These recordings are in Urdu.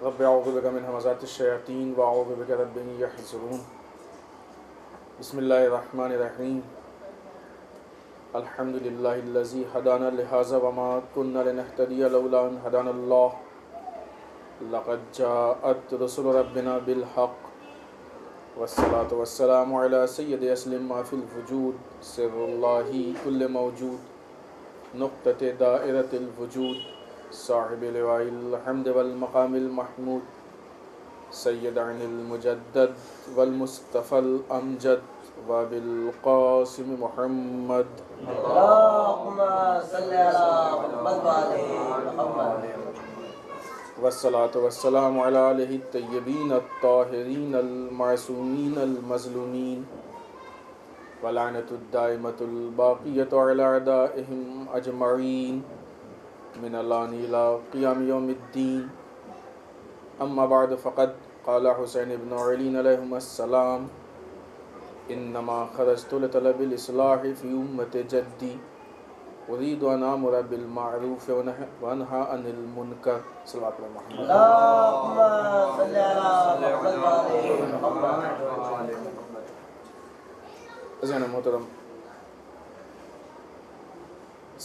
رب اعوذ بک من همزات الشیاطین واعوذ بک رب ان یحضرون. بسم اللہ الرحمن الرحیم. الحمد للہ الذی ہدانا لہذا وما كنا لنہتدی لولا ان ہدانا اللہ. لقد جاءت رسل ربنا بالحق والصلاة والسلام على سید اسلم ما فی الوجود سر اللہ کل موجود نقطۃ دائرۃ الوجود صاحب لواء الحمد والمقام المحمود سید عن المجدد والمصطفى الامجد وبالقاسم محمد اللهم صل على محمد وعلى محمد. والصلاة والسلام على آلہ الطیبین الطاہرین المعصومین المظلومین ولعنۃ الدائمۃ الباقیۃ علی اعدائہم اجمعین من الآن الی قیام یوم الدین. اما بعد فقد قال حسین بن علی علیہم السلام انما خرجت لطلب الاصلاح فی امت جدی اريد ان امر بالمعروف وانهى عن المنکر. صلوات اللہ محمد. اللهم صل على محمد وعلى محمد. عزیزان محترم،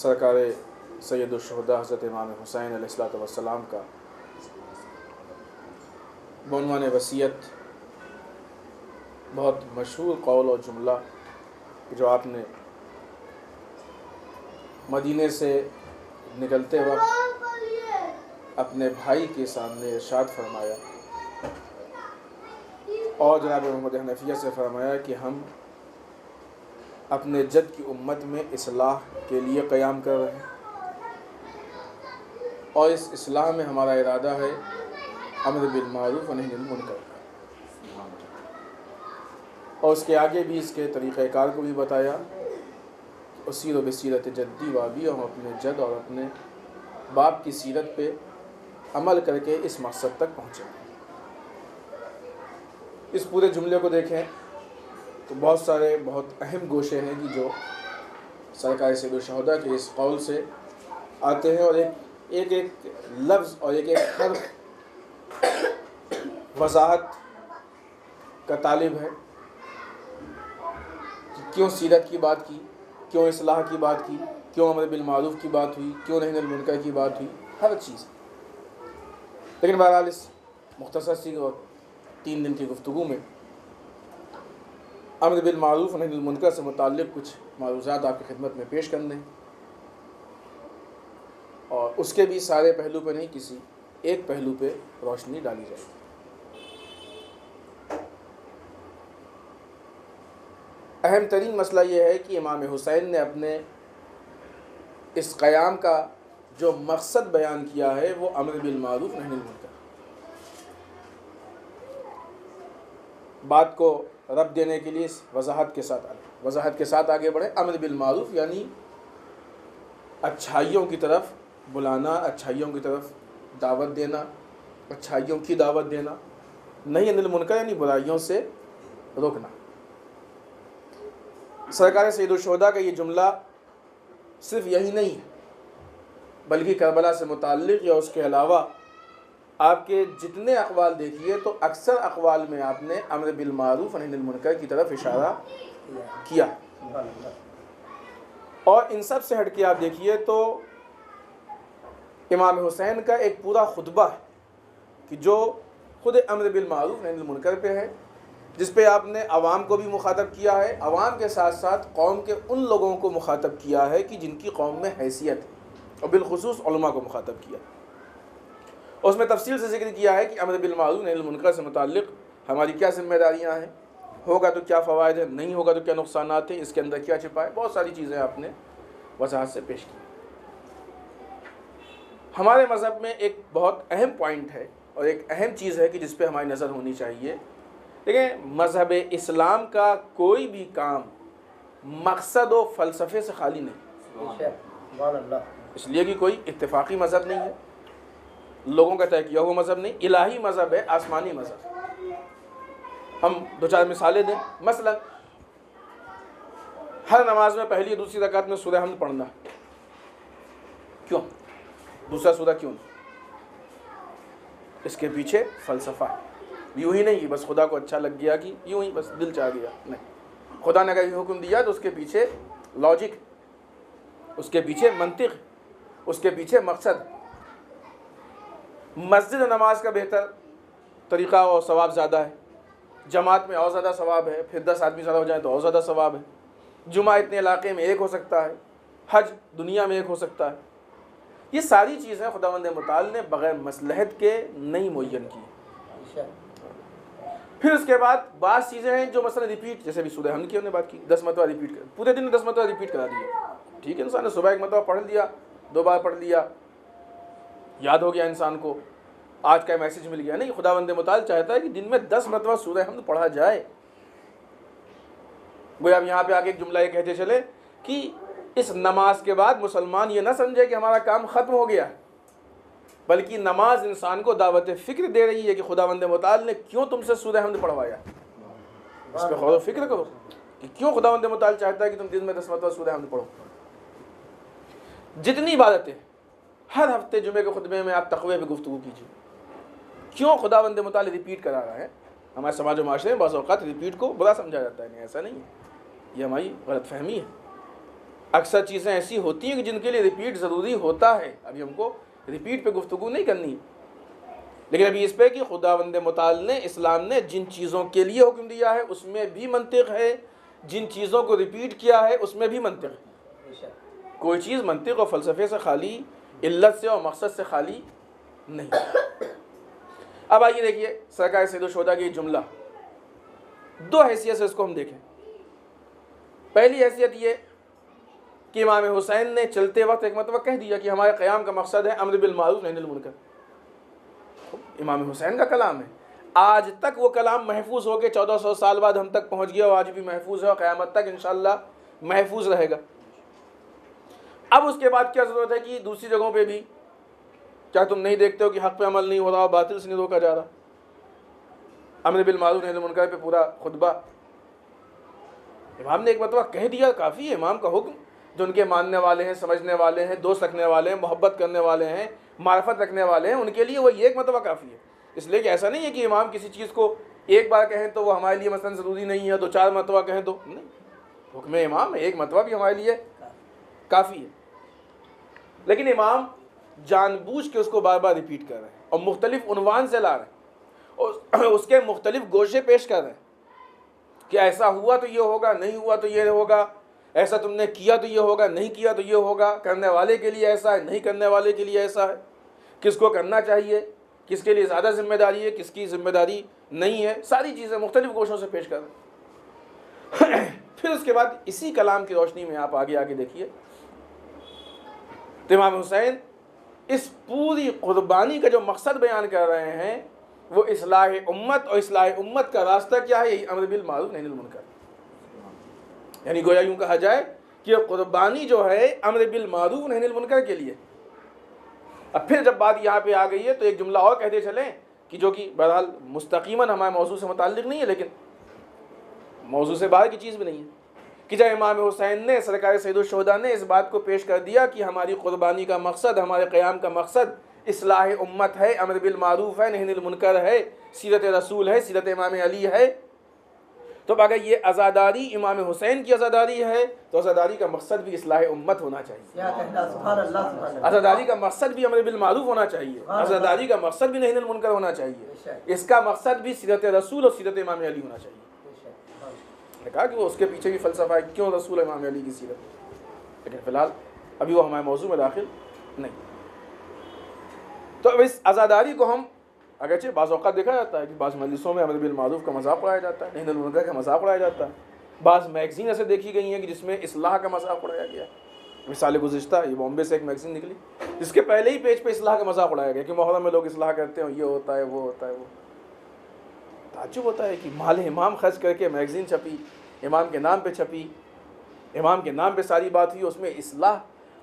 سرکار سید الشہداء حضرت امام حسین علیہ الصلوۃ والسلام کا بعنوان وصیت بہت مشہور قول اور جملہ جو آپ نے مدینے سے نکلتے وقت اپنے بھائی کے سامنے ارشاد فرمایا اور جناب محمد حنفیہ سے فرمایا کہ ہم اپنے جد کی امت میں اصلاح کے لیے قیام کر رہے ہیں اور اس اصلاح میں ہمارا ارادہ ہے امر بالمعروف و نہی عن المنکر کا، اور اس کے آگے بھی اس کے طریقہ کار کو بھی بتایا. اسیر و بسیرت جدی وابی، اور اپنے جد اور اپنے باپ کی سیرت پہ عمل کر کے اس مقصد تک پہنچے. اس پورے جملے کو دیکھیں تو بہت سارے بہت اہم گوشے ہیں کہ جو سرکار سید الشہداء کے اس قول سے آتے ہیں، اور ایک ایک لفظ اور ایک ایک حرف وضاحت کا طالب ہے کہ کیوں سیرت کی بات کی، کیوں اصلاح کی بات کی، کیوں امر بالمعروف کی بات ہوئی، کیوں نہی عن المنکر کی بات ہوئی، ہر چیز. لیکن بہرحال اس مختصر سی اور 3 دن کی گفتگو میں امر بالمعروف و نہی عن المنکر سے متعلق کچھ معروضات آپ کی خدمت میں پیش کرنے ہیں، اور اس کے بھی سارے پہلو پہ نہیں، کسی ایک پہلو پہ روشنی ڈالی جائے. اہم ترین مسئلہ یہ ہے کہ امام حسین نے اپنے اس قیام کا جو مقصد بیان کیا ہے وہ امر بالمعروف نہی عن المنکر. بات کو رب دینے کے لیے وضاحت کے ساتھ آگے بڑھے. امر بالمعروف یعنی اچھائیوں کی طرف بلانا، اچھائیوں کی طرف دعوت دینا، اچھائیوں کی دعوت دینا. نہی عن المنکر یعنی برائیوں سے روکنا. سرکار سید الشہداء کا یہ جملہ صرف یہی نہیں ہے، بلکہ کربلا سے متعلق یا اس کے علاوہ آپ کے جتنے اقوال دیکھیے تو اکثر اقوال میں آپ نے امر بالمعروف و نہی عن المنکر کی طرف اشارہ کیا. اور ان سب سے ہٹ کے آپ دیکھیے تو امام حسین کا ایک پورا خطبہ ہے کہ جو خود امر بالمعروف و نہی عن المنکر پہ ہے، جس پہ آپ نے عوام کو بھی مخاطب کیا ہے، عوام کے ساتھ ساتھ قوم کے ان لوگوں کو مخاطب کیا ہے کہ جن کی قوم میں حیثیت ہے، اور بالخصوص علماء کو مخاطب کیا. اور اس میں تفصیل سے ذکر کیا ہے کہ امر بالمعروف نہی عن المنکر سے متعلق ہماری کیا ذمہ داریاں ہیں، ہوگا تو کیا فوائد ہیں، نہیں ہوگا تو کیا نقصانات ہیں، اس کے اندر کیا چھپا ہے. بہت ساری چیزیں آپ نے وضاحت سے پیش کی. ہمارے مذہب میں ایک بہت اہم پوائنٹ ہے اور ایک اہم چیز ہے کہ جس پہ ہماری نظر ہونی چاہیے. دیکھیں، مذہب اسلام کا کوئی بھی کام مقصد و فلسفے سے خالی نہیں، اس لیے کہ کوئی اتفاقی مذہب نہیں ہے، لوگوں کا طے کیا ہوا مذہب نہیں، الہی مذہب ہے، آسمانی مذہب. ہم 2-4 مثالیں دیں. مثلا ہر نماز میں پہلی دوسری رکعت میں سورہ حمد پڑھنا، کیوں؟ دوسرا سورہ کیوں نہیں؟ اس کے پیچھے فلسفہ ہے، یوں ہی نہیں کہ بس خدا کو اچھا لگ گیا کہ یوں ہی بس دل چاہ گیا، نہیں، خدا نے اگر یہ حکم دیا تو اس کے پیچھے لاجک، اس کے پیچھے منطق، اس کے پیچھے مقصد۔ مسجد و نماز کا بہتر طریقہ اور ثواب زیادہ ہے، جماعت میں اور زیادہ ثواب ہے، پھر 10 آدمی زیادہ ہو جائیں تو اور زیادہ ثواب ہے، جمعہ اتنے علاقے میں ایک ہو سکتا ہے، حج دنیا میں ایک ہو سکتا ہے۔ یہ ساری چیزیں خداوند متعال نے بغیر مصلحت کے نہیں معین کی۔ پھر اس کے بعد بعض چیزیں ہیں جو مثلا ریپیٹ، جیسے بھی سورہ حمد کی ہم نے بات کی، 10 مرتبہ ریپیٹ کر، پورے دن میں 10 مرتبہ ریپیٹ کرا دیا، ٹھیک ہے، انسان نے صبح ایک مرتبہ پڑھ لیا، 2 بار پڑھ لیا، یاد ہو گیا انسان کو، آج کا میسج مل گیا، نہیں، خداوند متعال چاہتا ہے کہ دن میں 10 مرتبہ سورہ حمد پڑھا جائے۔ گویا اب یہاں پہ آگے ایک جملہ یہ کہتے چلے کہ اس نماز کے بعد مسلمان یہ نہ سمجھے کہ ہمارا کام ختم ہو گیا، بلکہ نماز انسان کو دعوت فکر دے رہی ہے کہ خداوند متعال نے کیوں تم سے سورہ حمد پڑھوایا، اس پہ غور و فکر کرو کہ کیوں خداوند متعال چاہتا ہے کہ تم دن میں 10 مرتبہ سورہ حمد پڑھو۔ جتنی عبادتیں، ہر ہفتے جمعے کے خطبے میں آپ تقوی پہ گفتگو کیجیے، کیوں خداوند متعال ریپیٹ کرا رہا ہے۔ ہمارے سماج و معاشرے میں بعض اوقات ریپیٹ کو برا سمجھا جاتا ہے، نہیں، ایسا نہیں ہے، یہ ہماری غلط فہمی ہے۔ اکثر چیزیں ایسی ہوتی ہیں کہ جن کے لیے ریپیٹ ضروری ہوتا ہے، ابھی ہم کو ریپیٹ پہ گفتگو نہیں کرنی، لیکن ابھی اس پہ کہ خداوند متعال نے، اسلام نے جن چیزوں کے لیے حکم دیا ہے اس میں بھی منطق ہے، جن چیزوں کو ریپیٹ کیا ہے اس میں بھی منطق ہے۔ کوئی چیز منطق اور فلسفے سے خالی، علت سے اور مقصد سے خالی نہیں۔ اب آئیے دیکھیے سرکار سید الشہداء کی جملہ، 2 حیثیت سے اس کو ہم دیکھیں۔ پہلی حیثیت یہ کہ امام حسین نے چلتے وقت ایک مرتبہ کہہ دیا کہ ہمارے قیام کا مقصد ہے امر بالمعروف نہی عن المنکر۔ امام حسین کا کلام ہے، آج تک وہ کلام محفوظ ہو کے 1400 سال بعد ہم تک پہنچ گیا، اور آج بھی محفوظ ہے اور قیامت تک انشاءاللہ محفوظ رہے گا۔ اب اس کے بعد کیا ضرورت ہے کہ دوسری جگہوں پہ بھی، کیا تم نہیں دیکھتے ہو کہ حق پہ عمل نہیں ہو رہا، باطل سے نہیں روکا جا رہا؟ امر بالمعروف نہی عن المنکر پہ پورا خطبہ امام نے ایک مرتبہ کہہ دیا، کافی ہے۔ امام کا حکم جو ان کے ماننے والے ہیں، سمجھنے والے ہیں، دوست رکھنے والے ہیں، محبت کرنے والے ہیں، معرفت رکھنے والے ہیں، ان کے لیے وہ ایک مرتبہ کافی ہے۔ اس لیے کہ ایسا نہیں ہے کہ امام کسی چیز کو ایک بار کہیں تو وہ ہمارے لیے مثلا ضروری نہیں ہے، 2-4 مرتبہ کہیں تو نہیں، حکم امام ایک مرتبہ بھی ہمارے لیے کافی ہے۔ لیکن امام جان بوجھ کے اس کو بار بار ریپیٹ کر رہے ہیں اور مختلف عنوان سے لا رہے ہیں اور اس کے مختلف گوشے پیش کر رہے ہیں کہ ایسا ہوا تو یہ ہوگا، نہیں ہوا تو یہ ہوگا، ایسا تم نے کیا تو یہ ہوگا، نہیں کیا تو یہ ہوگا، کرنے والے کے لیے ایسا ہے، نہیں کرنے والے کے لیے ایسا ہے، کس کو کرنا چاہیے، کس کے لیے زیادہ ذمہ داری ہے، کس کی ذمہ داری نہیں ہے، ساری چیزیں مختلف گوشوں سے پیش کر رہے ہیں۔ پھر اس کے بعد اسی کلام کی روشنی میں آپ آگے دیکھیے تو امام حسین اس پوری قربانی کا جو مقصد بیان کر رہے ہیں وہ اصلاح امت، اور اصلاح امت کا راستہ کیا ہے؟ یہی امر بالمعروف نہی عن المنکر، یعنی گویا یوں کہا جائے کہ قربانی جو ہے امر بالمعروف نہی عن المنکر کے لیے۔ اب پھر جب بات یہاں پہ آ گئی ہے تو ایک جملہ اور کہتے چلیں کہ جو کہ بہرحال مستقیماً ہمارے موضوع سے متعلق نہیں ہے، لیکن موضوع سے باہر کی چیز بھی نہیں ہے، کہ جب امام حسین نے، سرکار سید الشہداء نے اس بات کو پیش کر دیا کہ ہماری قربانی کا مقصد، ہمارے قیام کا مقصد اصلاح امت ہے، امر بالمعروف ہے، نہی عن المنکر ہے، سیرت رسول ہے، سیرت امام علی ہے، تو اگر یہ عزاداری امام حسین کی عزاداری ہے تو عزاداری کا مقصد بھی اصلاح امت ہونا چاہیے، عزاداری کا مقصد بھی امر بالمعروف ہونا چاہیے، عزاداری کا مقصد بھی نہی عن المنکر ہونا چاہیے، اس کا مقصد بھی سیرت رسول اور سیرت امام علی ہونا چاہیے۔ نے کہا کہ وہ اس کے پیچھے بھی فلسفہ ہے، کیوں رسول امام علی کی سیرت، لیکن فی الحال ابھی وہ ہمارے موضوع میں داخل نہیں۔ تو اب اس عزاداری کو ہم، اگرچہ بعض اوقات دیکھا جاتا ہے کہ بعض مجلسوں میں امر بالمعروف کا مذاق اڑایا جاتا ہے، نہی عن المنکر کا مذاق اڑایا جاتا ہے، بعض میگزین ایسے دیکھی گئی ہیں کہ جس میں اصلاح کا مذاق اڑایا گیا۔ مثال گزشتہ یہ بامبے سے ایک میگزین نکلی جس کے پہلے ہی پیج پہ اصلاح کا مذاق اڑایا گیا کہ محرم میں لوگ اصلاح کرتے ہیں، یہ ہوتا ہے، وہ ہوتا ہے، وہ۔ تعجب ہوتا ہے کہ مال امام خرچ کر کے میگزین چھپی، امام کے نام پہ چھپی، امام کے نام پہ ساری بات ہوئی، اس میں اصلاح،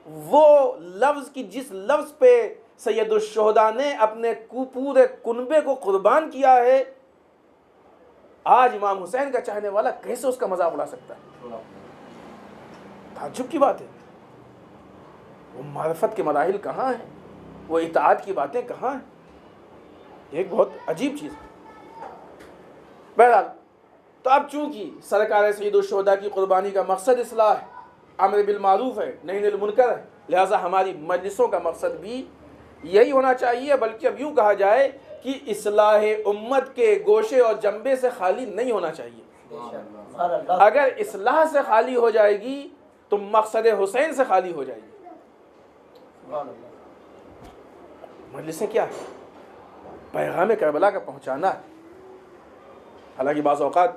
وہ لفظ کی جس لفظ پہ سید الشہداء نے اپنے پورے کنبے کو قربان کیا ہے، آج امام حسین کا چاہنے والا کیسے اس کا مذاق اڑا سکتا ہے؟ تعجب کی بات ہے۔ وہ معرفت کے مراحل کہاں ہیں؟ وہ اطاعت کی باتیں کہاں ہیں؟ یہ ایک بہت عجیب چیز ہے۔ بہرحال تو اب چونکہ سرکار سید الشہداء کی قربانی کا مقصد اصلاح ہے، امر بالمعروف ہے، نہی عن المنکر ہے، لہٰذا ہماری مجلسوں کا مقصد بھی یہی ہونا چاہیے، بلکہ اب یوں کہا جائے کہ اصلاح امت کے گوشے اور جنبے سے خالی نہیں ہونا چاہیے۔ اگر اصلاح سے خالی ہو جائے گی تو مقصد حسین سے خالی ہو جائے گی۔ مجلسیں کیا ہے؟ پیغام کربلا کا پہنچانا ہے۔ حالانکہ بعض اوقات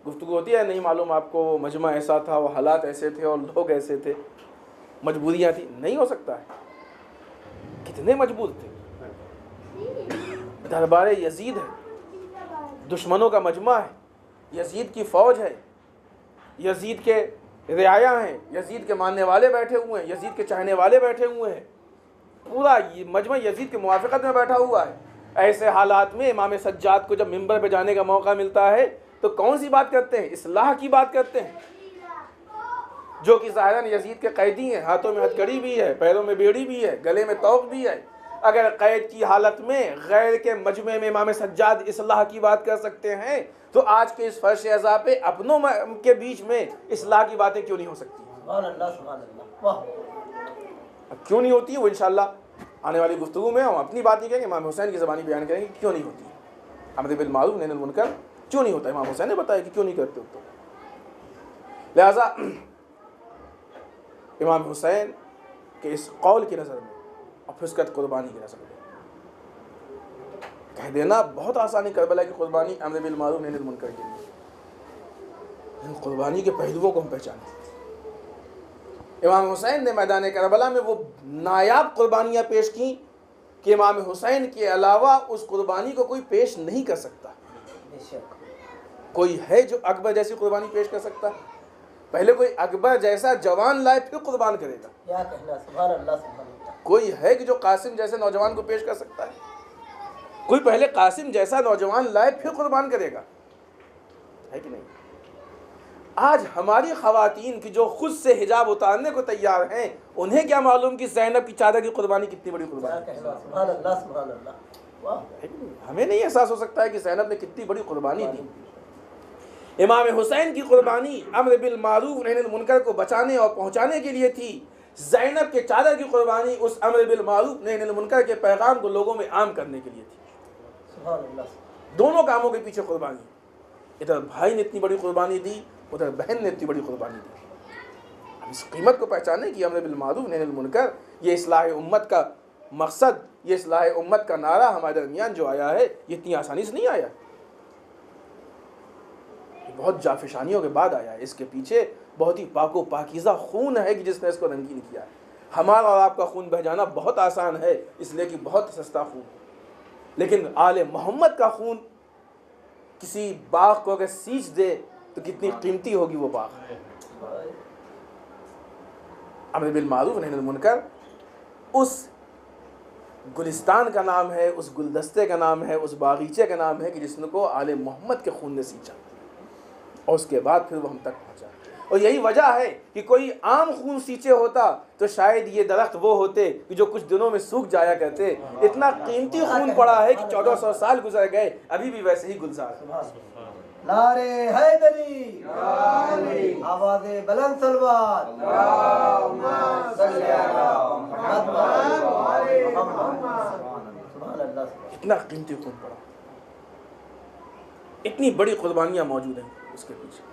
گفتگو ہوتی ہے، نہیں معلوم آپ کو مجمع ایسا تھا، وہ حالات ایسے تھے اور لوگ ایسے تھے، مجبوریاں تھیں۔ نہیں ہو سکتا ہے، کتنے مجبور تھے۔ دربار یزید ہے، دشمنوں کا مجمع ہے، یزید کی فوج ہے، یزید کے رعایا ہیں، یزید کے ماننے والے بیٹھے ہوئے ہیں، یزید کے چاہنے والے بیٹھے ہوئے ہیں، پورا مجمع یزید کی موافقت میں بیٹھا ہوا ہے۔ ایسے حالات میں امام سجاد کو جب منبر پہ جانے کا موقع ملتا ہے تو کون سی بات کرتے ہیں؟ اصلاح کی بات کرتے ہیں، جو کہ ظاہراً یزید کے قیدی ہیں، ہاتھوں میں ہتھکڑی بھی ہے، پیروں میں بیڑی بھی ہے، گلے میں طوق بھی ہے۔ اگر قید کی حالت میں غیر کے مجمع میں امام سجاد اصلاح کی بات کر سکتے ہیں تو آج کے اس فرش عزا پہ اپنوں کے بیچ میں اصلاح کی باتیں کیوں نہیں ہو سکتی؟ سبحان اللہ، سبحان اللہ، واہ۔ کیوں نہیں ہوتی؟ وہ انشاءاللہ آنے والی گفتگو میں ہم اپنی بات نہیں کہیں گے، امام حسین کی زبانی بیان کریں گے کیوں نہیں ہوتی۔ امر بالمعروف نہی عن المنکر کیوں نہیں ہوتا؟ امام حسین نے بتایا کہ کیوں نہیں کرتے ہو۔ تو لہٰذا امام حسین کے اس قول کی نظر میں اور پھر اس کے قربانی کی نظر میں کہہ دینا بہت آسانی، کربلا کی قربانی امر بالمعروف نہی عن المنکر کے لیے، ان قربانی کے پہلوؤں کو ہم پہچانیں۔ امام حسین نے میدان کربلا میں وہ نایاب قربانیاں پیش کیں کہ امام حسین کے علاوہ اس قربانی کو کوئی پیش نہیں کر سکتا۔ کوئی ہے جو اکبر جیسی قربانی پیش کر سکتا ہے؟ پہلے کوئی اکبر جیسا جوان لائے پھر قربان کرے گا۔ کیا کہنا، سبحان اللہ، سبحان اللہ۔ کوئی ہے کہ جو قاسم جیسے نوجوان کو پیش کر سکتا ہے؟ کوئی پہلے قاسم جیسا نوجوان لائے پھر قربان کرے گا، ہے کہ نہیں؟ آج ہماری خواتین کی جو خود سے حجاب اتارنے کو تیار ہیں، انہیں کیا معلوم کہ زینب کی چادر کی قربانی کتنی بڑی قربانی ہے؟ سبحان اللہ، سبحان اللہ، واہ۔ ہمیں نہیں احساس ہو سکتا ہے کہ زینب نے کتنی بڑی قربانی دی۔ امام حسین کی قربانی امر بالمعروف نہی عن المنکر کو بچانے اور پہنچانے کے لیے تھی، زینب کے چادر کی قربانی اس امر بالمعروف نہی عن المنکر کے پیغام کو لوگوں میں عام کرنے کے لیے تھی۔ سبحان اللہ۔ دونوں کاموں کے پیچھے قربانی، ادھر بھائی نے اتنی بڑی قربانی دی، ادھر بہن نے اتنی بڑی قربانی دی۔ اب اس قیمت کو پہچانے کہ امر بالمعروف نہی عن المنکر یہ اصلاح امت کا مقصد، یہ اصلاح امت کا نعرہ ہمارے درمیان جو آیا ہے، یہ اتنی آسانی سے نہیں آیا، یہ بہت جافشانیوں کے بعد آیا ہے۔ اس کے پیچھے بہت ہی پاک و پاکیزہ خون ہے کہ جس نے اس کو رنگین کیا ہے۔ ہمارا اور آپ کا خون بہ جانا بہت آسان ہے، اس لیے کہ بہت سستا خون ہے، لیکن آل محمد کا خون کسی باغ کو اگر سینچ دے تو کتنی قیمتی ہوگی وہ باغ۔ امر بالمعروف نہی عن المنکر اس گلستان کا نام ہے، اس گلدستے کا نام ہے، اس باغیچے کا نام ہے کہ جس کو آل محمد کے خون نے سینچا اور اس کے بعد پھر وہ ہم تک پہنچا۔ اور یہی وجہ ہے کہ کوئی عام خون سینچے ہوتا تو شاید یہ درخت وہ ہوتے کہ جو کچھ دنوں میں سوکھ جایا کرتے۔ اتنا قیمتی خون پڑا ہے کہ 1400 سال گزر گئے، ابھی بھی ویسے ہی گلزار ہے۔ نعرے حیدری، آواز بلند سلوات، سبحان اللہ۔ اتنا قیمتی خون پڑا، اتنی بڑی قربانیاں موجود ہیں اس کے پیچھے۔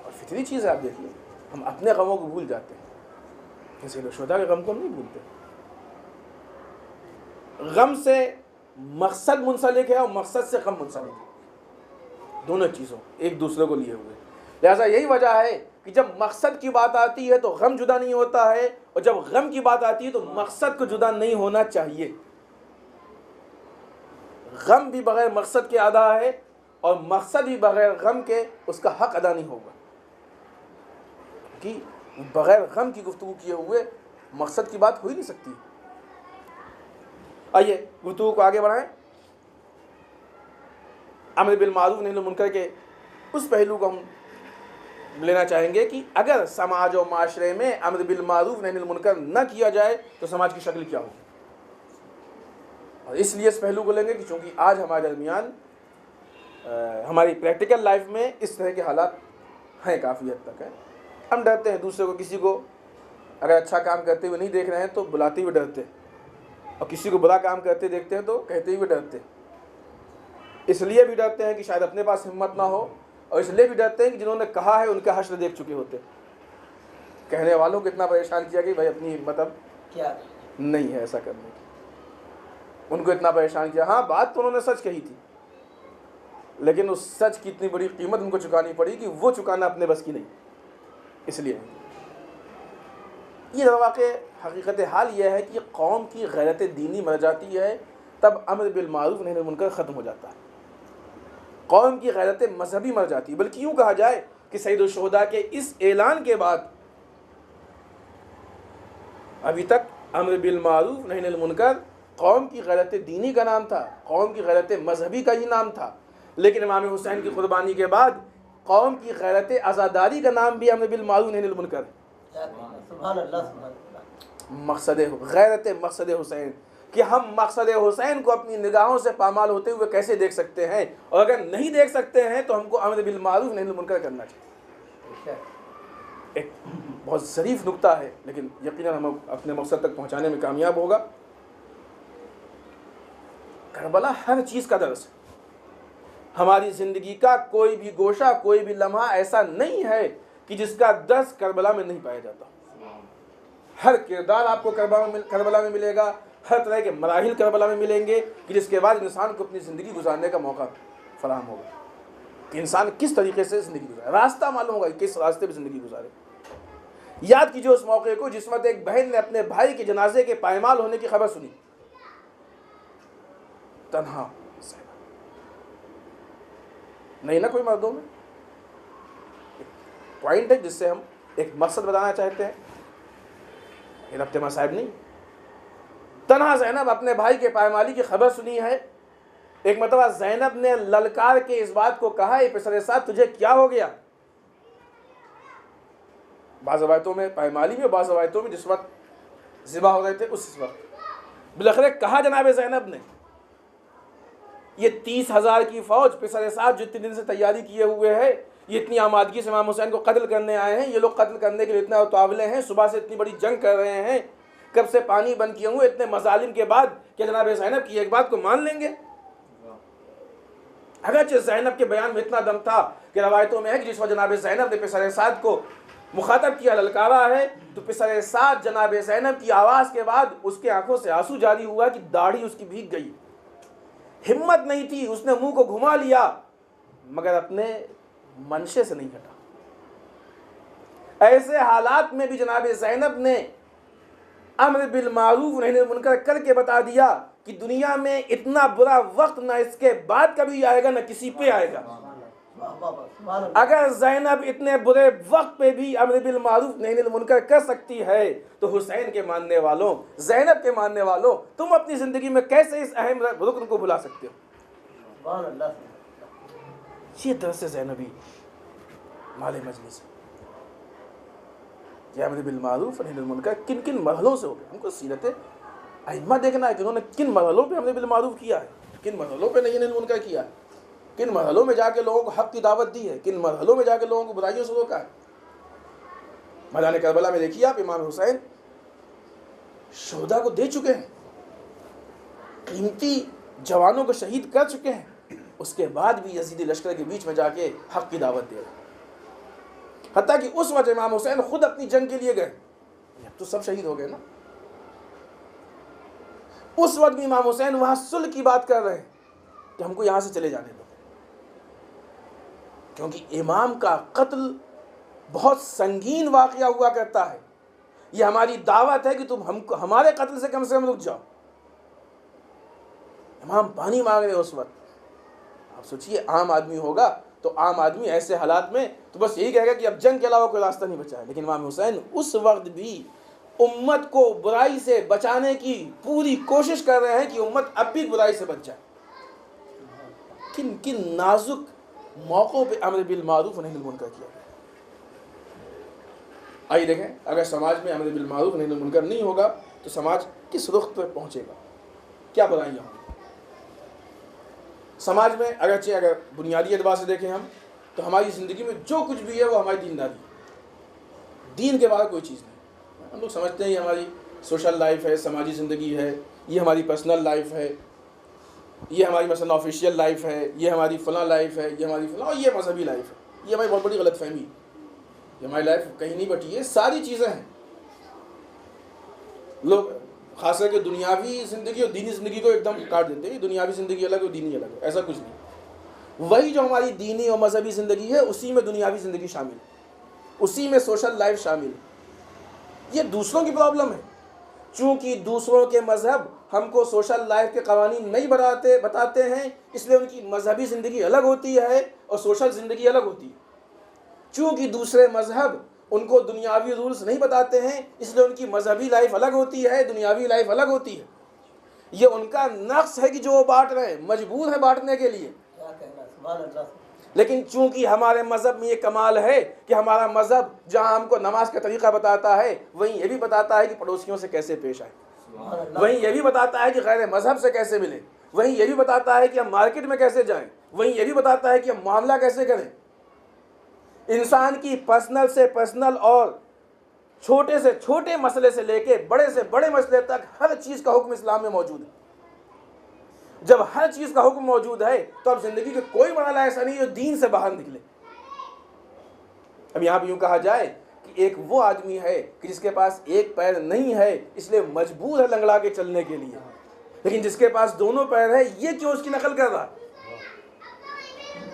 اور فطری چیز ہے، آپ دیکھیے ہم اپنے غموں کو بھول جاتے ہیں، سید الشہداء کے غم کو ہم نہیں بھولتے۔ غم سے مقصد منسلک ہے اور مقصد سے غم منسلک ہے، دونوں چیزوں ایک دوسرے کو لیے ہوئے۔ لہٰذا یہی وجہ ہے کہ جب مقصد کی بات آتی ہے تو غم جدا نہیں ہوتا ہے، اور جب غم کی بات آتی ہے تو مقصد کو جدا نہیں ہونا چاہیے۔ غم بھی بغیر مقصد کے ادا ہے اور مقصد بھی بغیر غم کے اس کا حق ادا نہیں ہوگا، کہ بغیر غم کی گفتگو کیے ہوئے مقصد کی بات ہو ہی نہیں سکتی۔ آئیے گفتگو کو آگے بڑھائیں۔ امر بالمعروف نہی عن المنکر کے اس پہلو کو ہم لینا چاہیں گے کہ اگر سماج و معاشرے میں امر بالمعروف نہی عن المنکر نہ کیا جائے تو سماج کی شکل کیا ہوگی؟ اور اس لیے اس پہلو کو لیں گے کہ چونکہ آج ہمارے درمیان ہماری پریکٹیکل لائف میں اس طرح کے حالات ہیں، کافی حد تک ہیں. ہم ڈرتے ہیں دوسرے کو، کسی کو اگر اچھا کام کرتے ہوئے نہیں دیکھ رہے ہیں تو بلاتے ہوئے ڈرتے ہیں، اور کسی کو برا کام کرتے دیکھتے ہیں تو کہتے ہوئے ڈرتے ہیں. اس لیے بھی ڈرتے ہیں کہ شاید اپنے پاس ہمت نہ ہو، اور اس لیے بھی ڈرتے ہیں کہ جنہوں نے کہا ہے ان کا حشر دیکھ چکے ہوتے. کہنے والوں کو اتنا پریشان کیا کہ بھائی اپنی ہمت اب کیا نہیں ہے ایسا کرنے کی. ان کو اتنا پریشان کیا. ہاں بات تو انہوں نے سچ کہی تھی، لیکن اس سچ کی اتنی بڑی قیمت ان کو چکانی پڑی کہ وہ چکانا اپنے بس کی نہیں. اس لیے یہ واقع حقیقت حال یہ ہے کہ قوم کی غیرت دینی مر جاتی ہے تب امر بالمعروف نہی عن المنکر ختم ہو جاتا ہے. قوم کی غیرت مذہبی مر جاتی ہے. بلکہ یوں کہا جائے کہ سید الشہداء کے اس اعلان کے بعد ابھی تک امر بالمعروف نہی عن المنکر قوم کی غیرت دینی کا نام تھا، قوم کی غیرت مذہبی کا ہی نام تھا. لیکن امام حسین کی قربانی کے بعد قوم کی غیرت عزاداری کا نام بھی امر بالمعروف نہی عن المنکر. سبحان اللہ سبحان اللہ. مقصد حسین کہ ہم مقصد حسین کو اپنی نگاہوں سے پامال ہوتے ہوئے کیسے دیکھ سکتے ہیں، اور اگر نہیں دیکھ سکتے ہیں تو ہم کو امر بالمعروف نہی عن المنکر کرنا چاہیے. ایک بہت ظریف نکتہ ہے، لیکن یقیناً ہم اپنے مقصد تک پہنچانے میں کامیاب ہوگا. کربلا ہر چیز کا درس ہے. ہماری زندگی کا کوئی بھی گوشہ، کوئی بھی لمحہ ایسا نہیں ہے کہ جس کا درس کربلا میں نہیں پایا جاتا. ہر کردار آپ کو کربلا میں ملے گا، ہر طرح کے مراحل کربلا میں ملیں گے کہ جس کے بعد انسان کو اپنی زندگی گزارنے کا موقع فراہم ہوگا کہ انسان کس طریقے سے زندگی گزارے، راستہ معلوم ہوگا کہ کس راستے پہ زندگی گزارے. یاد کیجیے اس موقع کو جس وقت ایک بہن نے اپنے بھائی کے جنازے کے پائمال ہونے کی خبر سنی. تنہا نہیں نا کوئی مردوں میں پوائنٹ ہے جس سے ہم ایک مقصد بتانا چاہتے ہیں. یہ ربط مصائب نہیں. تنہا زینب اپنے بھائی کے پائمالی کی خبر سنی ہے. ایک مرتبہ زینب نے للکار کے اس بات کو کہا، اے پسر سعد تجھے کیا ہو گیا؟ بعض روایتوں میں پائمالی میں، بعض روایتوں میں جس وقت ذبح ہو رہے تھے اس وقت. بالآخر کہا جناب زینب نے، یہ 30,000 کی فوج پسر سعد جو اتنے دن سے تیاری کیے ہوئے ہے، یہ اتنی آمادگی سے امام حسین کو قتل کرنے آئے ہیں، یہ لوگ قتل کرنے کے لیے اتنا اتاولے ہیں، صبح سے اتنی بڑی جنگ کر رہے ہیں، کب سے پانی بند کیے ہوئے، اتنے مظالم کے بعد کہ جناب زینب کی ایک بات کو مان لیں گے؟ اگرچہ زینب کے بیان میں اتنا دم تھا کہ روایتوں میں ہے کہ جس وقت جناب زینب نے پسر سعد کو مخاطب کیا، للکارا ہے، تو پسر سعد جناب زینب کی آواز کے بعد اس کے آنکھوں سے آنسو جاری ہوا کہ داڑھی اس کی بھیگ گئی. ہمت نہیں تھی، اس نے منہ کو گھما لیا مگر اپنے منشے سے نہیں ہٹا. ایسے حالات میں بھی جناب زینب نے امر بالمعروف نہی عن المنکر کر کے بتا دیا کہ دنیا میں اتنا برا وقت نہ اس کے بعد کبھی آئے گا نہ کسی پہ آئے گا. اگر زینب اتنے برے وقت پہ بھی امر بالمعروف نہی عن المنکر کر سکتی ہے تو حسین کے ماننے والوں، زینب کے ماننے والوں، تم اپنی زندگی میں کیسے اس اہم رکن کو بھلا سکتے ہو؟ یہ درس زینبی مال مجلس کہ امر بالمعروف نہی عن المنکر کن کن مرحلوں سے ہو گیا. ہم کو سیرت ائمہ دیکھنا ہے کہ انہوں نے کن مرحلوں پہ امر بالمعروف کیا ہے، کن مرحلوں پہ نہی عن المنکر کیا ہے، کن مرحلوں میں جا کے لوگوں کو حق کی دعوت دی ہے، کن مرحلوں میں جا کے لوگوں کو برائیوں سے روکا ہے. میدان کربلا میں دیکھیے آپ، امام حسین شہداء کو دے چکے ہیں، قیمتی جوانوں کو شہید کر چکے ہیں، اس کے بعد بھی یزیدی لشکر کے بیچ میں جا کے حق کی دعوت دے رہے ہیں. حتیٰ کہ اس وقت امام حسین خود اپنی جنگ کے لیے گئے. اب تو سب شہید ہو گئے نا. اس وقت بھی امام حسین وہاں صلح کی بات کر رہے ہیں کہ ہم کو یہاں سے چلے جانے دو، کیونکہ امام کا قتل بہت سنگین واقعہ ہوا کرتا ہے. یہ ہماری دعوت ہے کہ تم ہمارے قتل سے کم رک جاؤ. امام پانی مانگ رہے اس وقت. آپ سوچئے عام آدمی ہوگا تو عام آدمی ایسے حالات میں تو بس یہی کہے گا کہ اب جنگ کے علاوہ کوئی راستہ نہیں بچا ہے. لیکن امام حسین اس وقت بھی امت کو برائی سے بچانے کی پوری کوشش کر رہے ہیں کہ امت اب بھی برائی سے بچ جائے. کن کن نازک موقعوں پہ امر بالمعروف نہی عن المنکر کیا گیا. آئیے دیکھیں، اگر سماج میں امر بالمعروف نہی عن المنکر نہیں ہوگا تو سماج کس رخ پر پہنچے گا. کیا برائیاں ہوں؟ سماج میں اگرچہ اگر بنیادی اعتبار سے دیکھیں ہم تو ہماری زندگی میں جو کچھ بھی ہے وہ ہماری دینداری ہے، دین کے بعد کوئی چیز نہیں۔ ہم لوگ سمجھتے ہیں یہ ہماری سوشل لائف ہے، سماجی زندگی ہے، یہ ہماری پرسنل لائف ہے، یہ ہماری مثلا آفیشیل لائف ہے، یہ ہماری فلاں لائف ہے، یہ ہماری فلاں، اور یہ مذہبی لائف ہے۔ یہ ہماری بہت بڑی غلط فہمی ہے، یہ ہماری لائف کہیں نہیں بٹی ہے، ساری چیزیں ہیں۔ لوگ خاص کر کے دنیاوی زندگی اور دینی زندگی کو ایک دم کاٹ دیتے ہیں، دنیاوی زندگی الگ اور دینی الگ ہے، ایسا کچھ نہیں۔ وہی جو ہماری دینی اور مذہبی زندگی ہے اسی میں دنیاوی زندگی شامل ہے، اسی میں سوشل لائف شامل ہے۔ یہ دوسروں کی پرابلم ہے، چونکہ دوسروں کے مذہب ہم کو سوشل لائف کے قوانین نہیں بتاتے ہیں، اس لیے ان کی مذہبی زندگی الگ ہوتی ہے اور سوشل زندگی الگ ہوتی ہے۔ چونکہ دوسرے مذہب ان کو دنیاوی رولز نہیں بتاتے ہیں، اس لیے ان کی مذہبی لائف الگ ہوتی ہے، دنیاوی لائف الگ ہوتی ہے۔ یہ ان کا نقص ہے کہ جو وہ بانٹ رہے ہیں، مجبور ہے بانٹنے کے لیے۔ کیا کہنا، سبحان اللہ۔ لیکن چونکہ ہمارے مذہب میں یہ کمال ہے کہ ہمارا مذہب جہاں ہم کو نماز کا طریقہ بتاتا ہے، وہیں یہ بھی بتاتا ہے کہ پڑوسیوں سے کیسے پیش آئے، وہیں یہ بھی بتاتا ہے کہ غیر مذہب سے کیسے ملیں، وہیں یہ بھی بتاتا ہے کہ ہم مارکیٹ میں کیسے جائیں، وہیں یہ بھی بتاتا ہے کہ ہم معاملہ کیسے کریں۔ انسان کی پرسنل سے پرسنل اور چھوٹے سے چھوٹے مسئلے سے لے کے بڑے سے بڑے مسئلے تک ہر چیز کا حکم اسلام میں موجود ہے۔ جب ہر چیز کا حکم موجود ہے تو اب زندگی کے کوئی مرحلہ ایسا نہیں جو دین سے باہر نکلے۔ اب یہاں پہ یوں کہا جائے کہ ایک وہ آدمی ہے کہ جس کے پاس ایک پیر نہیں ہے، اس لیے مجبور ہے لنگڑا کے چلنے کے لیے، لیکن جس کے پاس دونوں پیر ہے یہ کیوں اس کی نقل کر رہا؟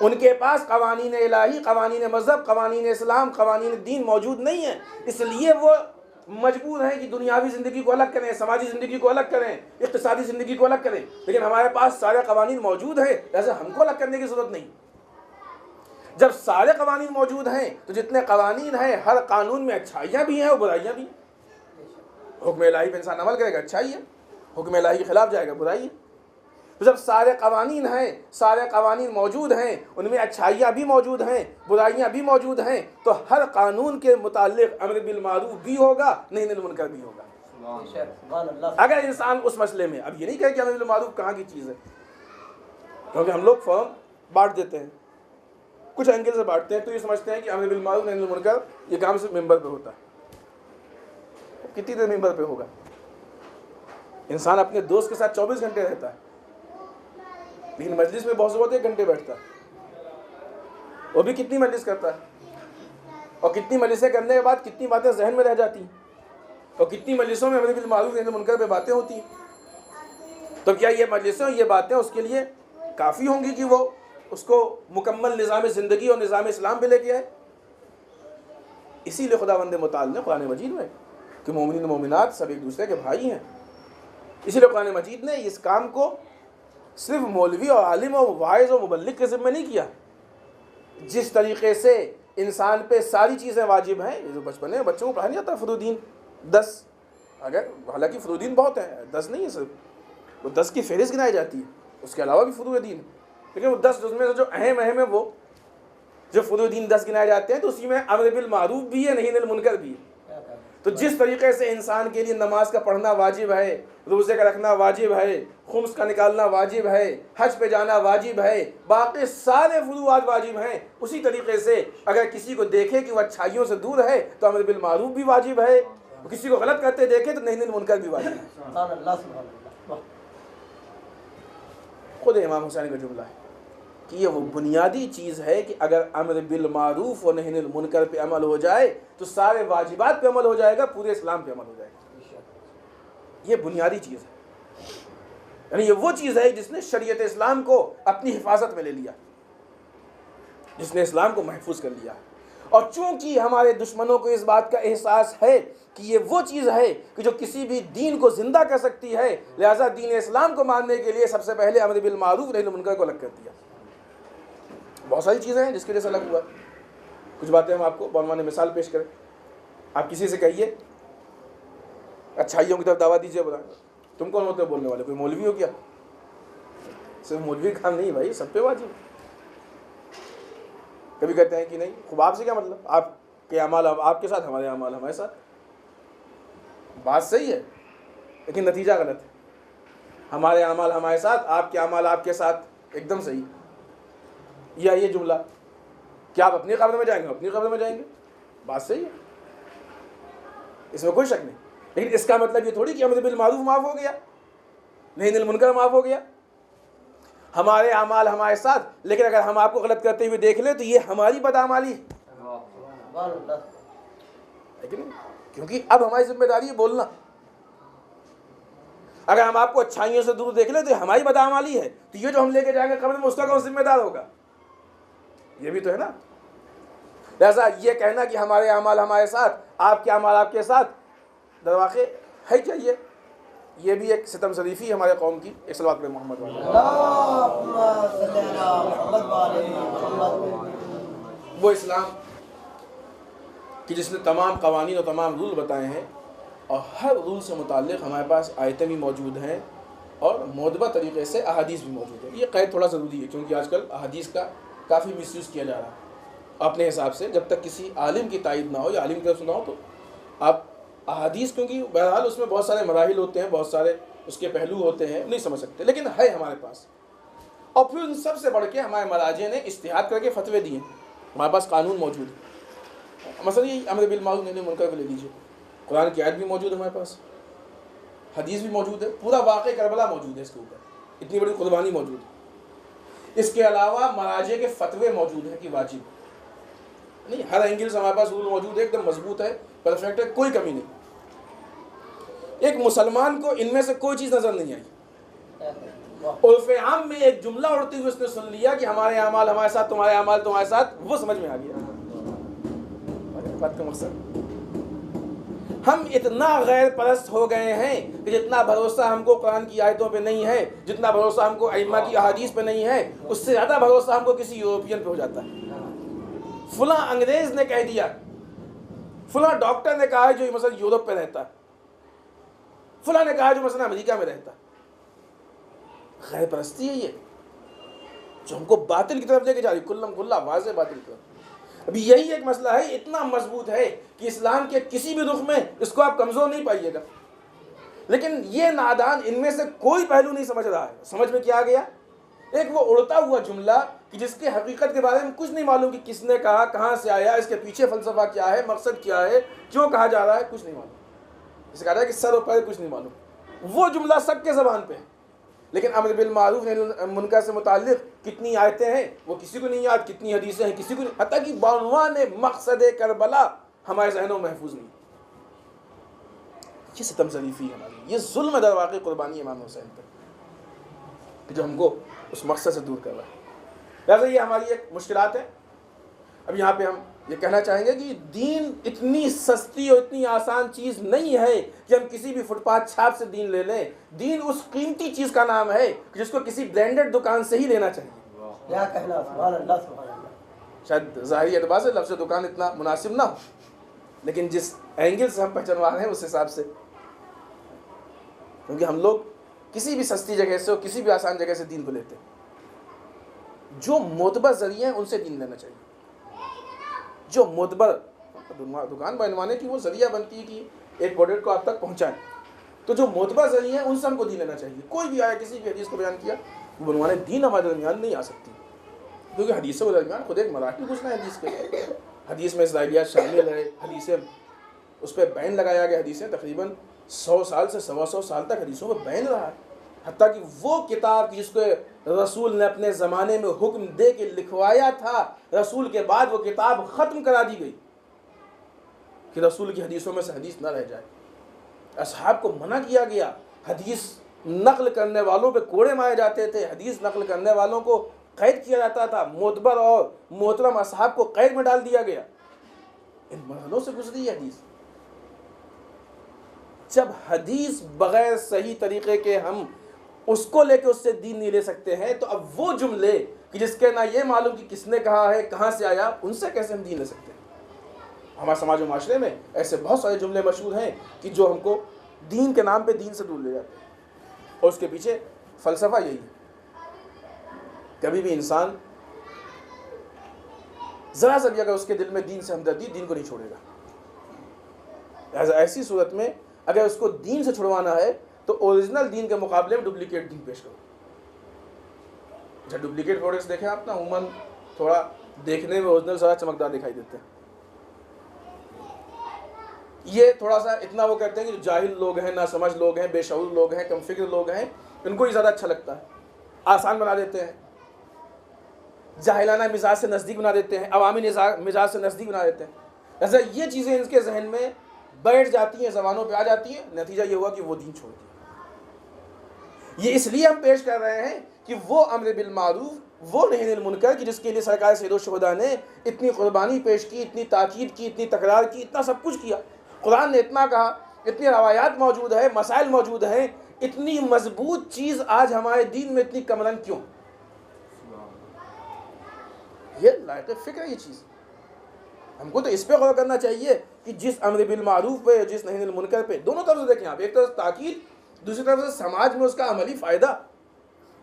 ان کے پاس قوانین الہی، قوانین مذہب، قوانین اسلام، قوانین دین موجود نہیں ہیں، اس لیے وہ مجبور ہیں کہ دنیاوی زندگی کو الگ کریں، سماجی زندگی کو الگ کریں، اقتصادی زندگی کو الگ کریں۔ لیکن ہمارے پاس سارے قوانین موجود ہیں، لہذا ہم کو الگ کرنے کی ضرورت نہیں۔ جب سارے قوانین موجود ہیں تو جتنے قوانین ہیں ہر قانون میں اچھائیاں بھی ہیں اور برائیاں بھی ہیں۔ حکم الہی پہ انسان عمل کرے گا اچھائی ہے، حکم الہی کے خلاف جائے گا برائی ہے۔ تو جب سارے قوانین ہیں، سارے قوانین موجود ہیں، ان میں اچھائیاں بھی موجود ہیں، برائیاں بھی موجود ہیں، تو ہر قانون کے متعلق امر بالمعروف بھی ہوگا، نہی عن المنکر بھی ہوگا۔ اگر انسان اس مسئلے میں، اب یہ نہیں کہے کہ امر بالمعروف کہاں کی چیز ہے، کیونکہ ہم لوگ فوراً بانٹ دیتے ہیں، کچھ اینگل سے بانٹتے ہیں، تو یہ سمجھتے ہیں کہ امر بالمعروف نہی عن المنکر یہ کام صرف ممبر پہ ہوتا ہے۔ کتنی دیر ممبر پہ ہوگا؟ انسان اپنے دوست کے ساتھ 24 گھنٹے رہتا ہے، لیکن مجلس میں بہت سے وقت 1 گھنٹے بیٹھتا ہے، وہ بھی کتنی مجلس کرتا ہے، اور کتنی مجلسیں کرنے کے بعد کتنی باتیں ذہن میں رہ جاتی ہیں، اور کتنی مجلسوں میں امر بالمعروف نہی عن المنکر پہ باتیں ہوتی ہیں۔ تو کیا یہ مجلسیں اور یہ باتیں اس کے لیے کافی ہوں گی کہ وہ اس کو مکمل نظام زندگی اور نظام اسلام پہ لے کے آئے؟ اسی لیے خداوند متعال نے قرآن مجید میں کہ مومنین و مومنات سب ایک دوسرے کے بھائی ہیں، اسی لیے قرآن مجید نے اس کام کو صرف مولوی اور عالم اور واعظ اور مبلغ کے ذمہ نہیں کیا۔ جس طریقے سے انسان پہ ساری چیزیں واجب ہیں، جو بچپن میں بچوں کو پڑھا نہیں جاتا فروضین 10، اگر حالانکہ فروضین بہت ہیں، 10 نہیں ہے صرف، وہ 10 کی فہرست گنائی جاتی ہے، اس کے علاوہ بھی فروع دین، لیکن وہ 10 جز میں سے جو اہم ہے وہ جو فروع دین 10 گنائے جاتے ہیں، تو اسی میں امر بالمعروف بھی ہے، نہی عن المنکر بھی ہے۔ تو جس طریقے سے انسان کے لیے نماز کا پڑھنا واجب ہے، روزے کا رکھنا واجب ہے، خمس کا نکالنا واجب ہے، حج پہ جانا واجب ہے، باقی سارے فروعات واجب ہیں، اسی طریقے سے اگر کسی کو دیکھے کہ وہ اچھائیوں سے دور ہے تو امر بالمعروف بھی واجب ہے، کسی کو غلط کرتے دیکھے تو نہی عن المنکر بھی واجب ہے۔ سبحان اللہ، سبحان اللہ۔ خود امام حسین کا جملہ ہے کہ یہ وہ بنیادی چیز ہے کہ اگر امر بالمعروف و نہی عن المنکر پہ عمل ہو جائے تو سارے واجبات پہ عمل ہو جائے گا، پورے اسلام پہ عمل ہو جائے گا۔ یہ بنیادی چیز ہے، یعنی یہ وہ چیز ہے جس نے شریعت اسلام کو اپنی حفاظت میں لے لیا، جس نے اسلام کو محفوظ کر لیا۔ اور چونکہ ہمارے دشمنوں کو اس بات کا احساس ہے کہ یہ وہ چیز ہے کہ جو کسی بھی دین کو زندہ کر سکتی ہے، لہٰذا دین اسلام کو ماننے کے لیے سب سے پہلے امر بالمعروف نہی عن المنکر کو الگ کر دیا۔ بہت ساری چیزیں ہیں جس کی وجہ سے الگ ہوا۔ کچھ باتیں ہم آپ کو بعنوان مثال پیش کریں۔ آپ کسی سے کہیے اچھائیوں کی طرف دعوت دیجیے، بتائیں تم کون ہوتے ہو بولنے والے؟ کوئی مولوی ہو کیا؟ صرف مولوی کا کام نہیں بھائی، سب پہ واجب۔ کبھی کہتے ہیں کہ نہیں خوب، آپ سے کیا مطلب، آپ کے اعمال آپ کے ساتھ، ہمارے اعمال ہمارے ساتھ۔ بات صحیح ہے لیکن نتیجہ غلط ہے۔ ہمارے اعمال ہمارے ساتھ، آپ کے اعمال آپ کے ساتھ، ایک دم صحیح. یہ جملہ کیا آپ اپنی قبر میں جائیں گے؟ اپنی قبر میں جائیں گے، بات صحیح ہے، اس میں کوئی شک نہیں. لیکن اس کا مطلب یہ تھوڑی کہ امر بالمعروف معاف ہو گیا، نہی عن المنکر معاف ہو گیا. ہمارے اعمال ہمارے ساتھ، لیکن اگر ہم آپ کو غلط کرتے ہوئے دیکھ لیں تو یہ ہماری بدعمالی ہے، سبحان اللہ. لیکن کیونکہ اب ہماری ذمہ داری ہے بولنا. اگر ہم آپ کو اچھائیوں سے دور دیکھ لیں تو یہ ہماری بدعمالی ہے، تو یہ جو ہم لے کے جائیں گے قبر میں اس کا کون ذمہ دار ہوگا؟ یہ بھی تو ہے نا. لہٰذا یہ کہنا کہ ہمارے اعمال ہمارے ساتھ، آپ کے اعمال آپ کے ساتھ، در واقع ہے کیا؟ یہ بھی ایک ستم ظریفی ہمارے قوم کی. ایک صلوات پڑھیں محمد والے. اللہم صلی علی محمد وعلی محمد. وہ اسلام کہ جس نے تمام قوانین اور تمام رول بتائے ہیں، اور ہر رول سے متعلق ہمارے پاس آیتیں بھی موجود ہیں اور معتبر طریقے سے احادیث بھی موجود ہیں. یہ قید تھوڑا ضروری ہے کیونکہ آج کل احادیث کا کافی مس یوز کیا جا رہا ہے. اپنے حساب سے جب تک کسی عالم کی تائید نہ ہو یا عالم کی طرف سے نہ ہو تو آپ احادیث، کیونکہ بہرحال اس میں بہت سارے مراحل ہوتے ہیں، بہت سارے اس کے پہلو ہوتے ہیں، نہیں سمجھ سکتے، لیکن ہے ہمارے پاس. اور پھر ان سب سے بڑھ کے ہمارے مراجع نے اجتہاد کر کے فتوے دیے. ہمارے پاس قانون موجود ہے. مثلا یہ امر بالمعروف نہی عن المنکر کو لے لیجیے، قرآن کی آیت بھی موجود ہے ہمارے پاس، حدیث بھی موجود ہے، پورا واقعہ کربلا موجود ہے اس کے اوپر، اتنی بڑی قربانی موجود ہے. اس کے علاوہ مراجع کے فتوے موجود ہیں کہ واجب نہیں. ہر اینگل سے ہمارے پاس رول موجود ہے، ایک دم مضبوط ہے، پرفیکٹ ہے، کوئی کمی نہیں. ایک مسلمان کو ان میں سے کوئی چیز نظر نہیں آئی. عرف عام میں ایک جملہ اڑتے ہوئے اس نے سن لیا کہ ہمارے اعمال ہمارے ساتھ، تمہارے اعمال تمہارے ساتھ، وہ سمجھ میں آ گیا. بات کا مقصد ہم اتنا غیر پرست ہو گئے ہیں کہ جتنا بھروسہ ہم کو قرآن کی آیتوں پہ نہیں ہے، جتنا بھروسہ ہم کو ائمہ کی احادیث پہ نہیں ہے، اس سے زیادہ بھروسہ ہم کو کسی یورپین پہ ہو جاتا ہے. فلاں انگریز نے کہہ دیا، فلاں ڈاکٹر نے کہا جو مثلا یورپ پہ رہتا ہے، فلاں نے کہا جو مثلا امریکہ میں رہتا. غیر پرستی ہے یہ جو ہم کو باطل کی طرف لے کے جا رہی، کلم کھلا واضح باطل کی طرف. ابھی یہی ایک مسئلہ ہے، اتنا مضبوط ہے کہ اسلام کے کسی بھی رخ میں اس کو آپ کمزور نہیں پائیے گا. لیکن یہ نادان ان میں سے کوئی پہلو نہیں سمجھ رہا ہے. سمجھ میں کیا آ گیا؟ ایک وہ اڑتا ہوا جملہ کہ جس کے حقیقت کے بارے میں کچھ نہیں معلوم کہ کس نے کہا، کہاں سے آیا، اس کے پیچھے فلسفہ کیا ہے، مقصد کیا ہے، کیوں کہا جا رہا ہے، کچھ نہیں معلوم. جسے کہا جائے کہ سر و پیر کچھ نہیں معلوم. وہ جملہ سب کے زبان پہ ہے، لیکن امر بالمعروف نہی عن المنکر سے متعلق کتنی آیتیں ہیں وہ کسی کو نہیں یاد، کتنی حدیثیں ہیں کسی کو نہیں، حتیٰ کہ بعنوان مقصد کربلا ہمارے ذہنوں میں محفوظ نہیں. یہ ستم ظریفی ہے ہماری، یہ ظلم در واقع قربانی امام حسین پر کہ جو ہم کو اس مقصد سے دور کر رہا ہے. لہٰذا یہ ہماری ایک مشکلات ہے. اب یہاں پہ ہم یہ کہنا چاہیں گے کہ دین اتنی سستی اور اتنی آسان چیز نہیں ہے کہ ہم کسی بھی فٹ پاتھ چھاپ سے دین لے لیں. دین اس قیمتی چیز کا نام ہے جس کو کسی برانڈڈ دکان سے ہی لینا چاہیے. کیا کہنا، سبحان اللہ سبحان اللہ. شاید ظاہری اعتبار سے لفظ دکان اتنا مناسب نہ ہو، لیکن جس اینگل سے ہم پہچانوا رہے ہیں اس حساب سے، کیونکہ ہم لوگ کسی بھی سستی جگہ سے اور کسی بھی آسان جگہ سے دین کو لیتے ہیں. جو معتبر ذریعے ہیں ان سے دین لینا چاہیے. جو معتبر دکان بنوانے کی وہ ذریعہ بنتی ہے کہ ایک پروڈکٹ کو آپ تک پہنچائیں، تو جو معتبر ذریعے ہیں ان سے ہم کو دین لینا چاہیے. کوئی بھی آیا کسی بھی حدیث کو بیان کیا، وہ بنوانے دین ہمارے درمیان نہیں آ سکتی، کیونکہ حدیثوں کے درمیان خود ایک مراحل گزرنا ہے. حدیث کے حدیث میں اسرائیلیات شامل ہے، حدیثیں اس پہ بین لگایا گیا. حدیثیں تقریباً 100 سال سے 125 سال تک حدیثوں پہ بین رہا ہے. حتیٰ کہ وہ کتاب جس کو رسول نے اپنے زمانے میں حکم دے کے لکھوایا تھا، رسول کے بعد وہ کتاب ختم کرا دی گئی کہ رسول کی حدیثوں میں سے حدیث نہ رہ جائے. اصحاب کو منع کیا گیا، حدیث نقل کرنے والوں پہ کوڑے مارے جاتے تھے، حدیث نقل کرنے والوں کو قید کیا جاتا تھا. معتبر اور محترم اصحاب کو قید میں ڈال دیا گیا. ان مرحلوں سے گزری ہے حدیث. جب حدیث بغیر صحیح طریقے کے ہم اس کو لے کے اس سے دین نہیں لے سکتے ہیں، تو اب وہ جملے کہ جس کے نہ یہ معلوم کہ کس نے کہا ہے، کہاں سے آیا، ان سے کیسے ہم دین لے سکتے ہیں؟ ہمارے سماج و معاشرے میں ایسے بہت سارے جملے مشہور ہیں کہ جو ہم کو دین کے نام پہ دین سے دور لے جاتے ہیں، اور اس کے پیچھے فلسفہ یہی ہے. کبھی بھی انسان ذرا سا بھی اگر اس کے دل میں دین سے ہمدردی، دین کو نہیں چھوڑے گا. لہٰذا ایسی صورت میں اگر اس کو دین سے چھڑوانا ہے تو اوریجنل دین کے مقابلے میں ڈپلیکیٹ دین پیش کرو. جب ڈپلیکیٹ پروڈکٹس دیکھیں آپ نا عموماً تھوڑا دیکھنے میں اوریجنل زیادہ چمکدار دکھائی دیتے ہیں. یہ تھوڑا سا اتنا وہ کہتے ہیں کہ جو جاہل لوگ ہیں، ناسمجھ لوگ ہیں، بے شعور لوگ ہیں، کم فکر لوگ ہیں، ان کو یہ زیادہ اچھا لگتا ہے. آسان بنا دیتے ہیں، جاہلانہ مزاج سے نزدیک بنا دیتے ہیں، عوامی مزاج سے نزدیک بنا دیتے ہیں. ایسا یہ چیزیں ان کے ذہن میں بیٹھ جاتی ہیں، زبانوں پہ آ جاتی ہیں. نتیجہ یہ ہوا کہ وہ دین چھوڑ دیا. یہ اس لیے ہم پیش کر رہے ہیں کہ وہ امر بالمعروف، وہ نہی عن المنکر کہ جس کے لیے سرکار سید الشہداء نے اتنی قربانی پیش کی، اتنی تاکید کی، اتنی تکرار کی، اتنا سب کچھ کیا. قرآن نے اتنا کہا، اتنی روایات موجود ہے، مسائل موجود ہیں. اتنی مضبوط چیز آج ہمارے دین میں اتنی کم رنگ کیوں؟ یہ لائق فکر ہے. یہ چیز ہم کو تو اس پہ غور کرنا چاہیے کہ جس امر بالمعروف پہ، جس نہی عن المنکر پہ، دونوں طرف سے دیکھیں آپ. ایک طرف تاکید، دوسری طرف سے سماج میں اس کا عملی فائدہ،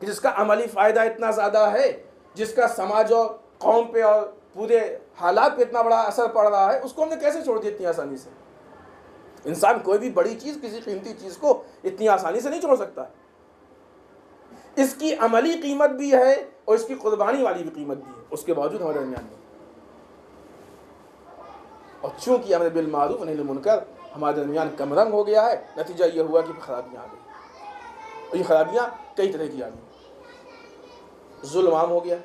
کہ جس کا عملی فائدہ اتنا زیادہ ہے، جس کا سماج اور قوم پہ اور پورے حالات پہ اتنا بڑا اثر پڑ رہا ہے، اس کو ہم نے کیسے چھوڑ دیا اتنی آسانی سے؟ انسان کوئی بھی بڑی چیز، کسی قیمتی چیز کو اتنی آسانی سے نہیں چھوڑ سکتا. اس کی عملی قیمت بھی ہے اور اس کی قربانی والی بھی قیمت بھی ہے. اس کے باوجود ہمارے درمیان نہیں. اور چونکہ امر بالمعروف نہی عن المنکر ہمارے درمیان کم رنگ ہو گیا ہے، نتیجہ یہ ہوا کہ خرابیاں آ گئی. اور یہ خرابیاں کئی طرح کی آ گئی. ظلم عام ہو گیا.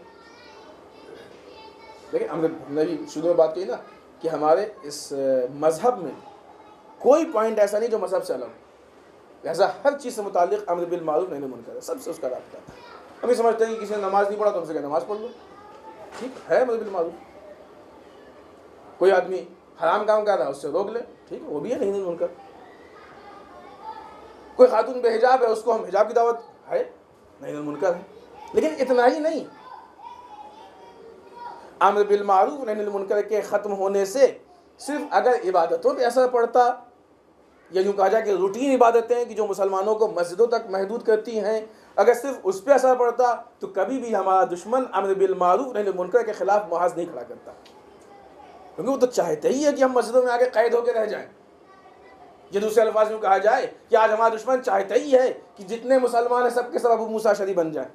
لیکن ہم نے بھی شروع میں بات کی نا کہ ہمارے اس مذہب میں کوئی پوائنٹ ایسا نہیں جو مذہب سے الگ ہو. لہٰذا ہر چیز سے متعلق امر بالمعروف نہی عن المنکر ہے، سب سے اس کا رابطہ ہے. ہم یہ سمجھتے ہیں کہ کسی نے نماز نہیں پڑھا تو ہم سے کہ نماز پڑھ لو، ٹھیک ہے، امر بالمعروف. کوئی آدمی حرام کام کر رہا ہے، اس سے روک لے، ٹھیک ہے، وہ بھی ہے نہی عن المنکر. کوئی خاتون بے حجاب ہے، اس کو ہم حجاب کی دعوت ہے، نہی عن المنکر ہے. لیکن اتنا ہی نہیں، امر بالمعروف نہی عن المنکر کے ختم ہونے سے صرف اگر عبادتوں پہ اثر پڑتا، یا یوں کہا جائے کہ روٹین عبادتیں کہ جو مسلمانوں کو مسجدوں تک محدود کرتی ہیں، اگر صرف اس پہ اثر پڑتا تو کبھی بھی ہمارا دشمن امر بالمعروف نہی عن المنکر کے خلاف محاذ نہیں کھڑا کرتا. کیونکہ وہ تو چاہتے ہی ہے کہ ہم مسجدوں میں آگے قید ہو کے رہ جائیں. یہ دوسرے الفاظ میں کہا جائے کہ آج ہمارا دشمن چاہتا ہی ہے کہ جتنے مسلمان ہیں سب کے سب ابو موسیٰ اشعری بن جائیں.